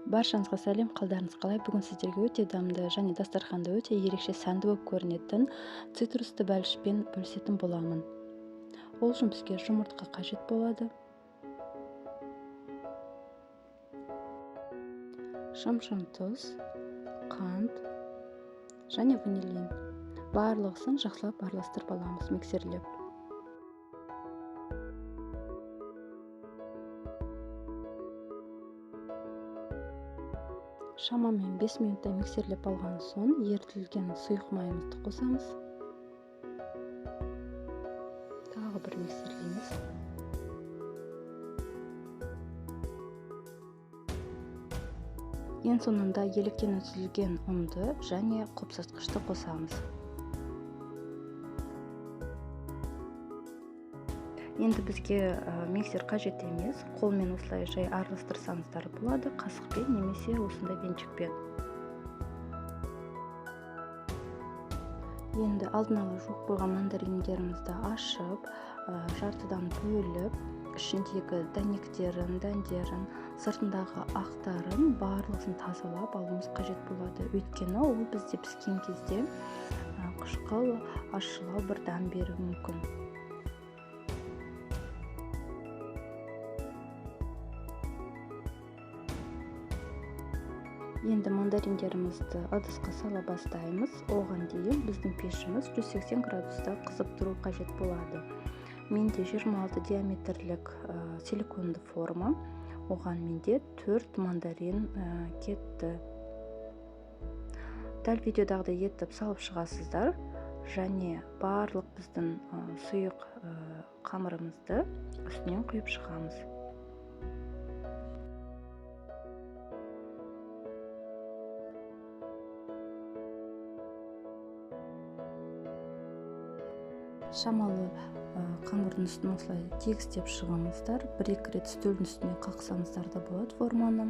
Баршаңызға сәлем, қалдарыңыз қалай? Бүгін сіздерге өте дамды және дастарханда өте ерекше сәнді болып көрінетін цитрусты бәлішпен бөлісетін боламын. Ол үшін бізге жұмыртқа қажет болады. Шым-шым тұз, қант және ванилин. Барлығысын жақсылап араластырып аламыз миксерлеп. Шамамен 5 минуттай миксерлеп алған соң ерітілген сұйық майымызды қосамыз. Тағы бір миксерлейміз. Ең соңында електен өтілген ұнды және қопсатқышты қосамыз. Енді бізге миксер қажет емес, қолмен осылай жай араластырсаңыздар болады, қасықпен немесе осындай венчикпен. Енді алдын ала жуып қойған мандариндерімізді ашып, жартыдан бөліп, ішіндегі дәнектерін, дәндерін, сыртындағы ақтарын барлығын тазалап алуымыз қажет болады. Өйткені ол бізде піскен кезде қышқыл ашылау бір дәм беруі мүмкін. Енді мандариндерімізді ыдысқа сала бастаймыз. Оған дейін біздің пешіміз 180 градуста қызып тұру қажет болады. Менде 26 диаметрлік силиконды форма. Оған менде 4 мандарин кетті. Дәл видеодағыдай етіп салып шығасыздар және барлық біздің сұйық қамырымызды үстінен құйып шығамыз. Шамалы қамырдың үстін осылай тегістеп шығыңыздар. Бір-екі рет үстелдің үстіне қақсаңыздар да болады форманы.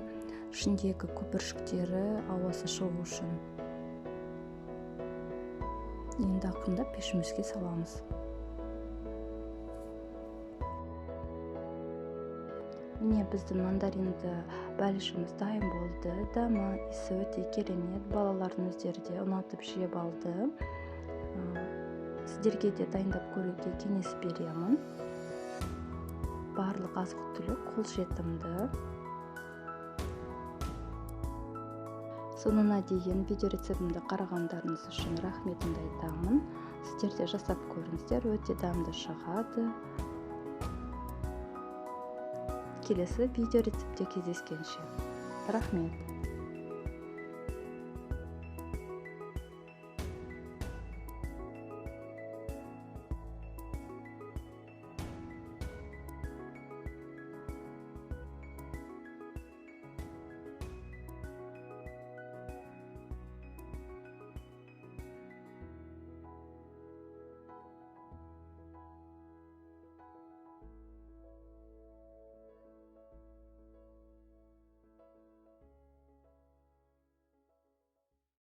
Ішіндегі көпіршіктері ауасы шығу үшін. Енді ақырындап пешімізге саламыз. Міне біздің мандаринді бәлішіміз дайын болды. Дәмі, иісі өте керемет. Балалардың өздері де ұнатып жеп алды. Сіздерге де дайындап көруге кеңес беремін. Барлық азық-түлік қолжетімді. Соңына дейін видео рецептімді қарағандарыңыз үшін рахметімді айтамын. Сіздер де жасап көріңіздер, өте дәмді шығады. Келесі видео рецептте кездескенше. Рахмет.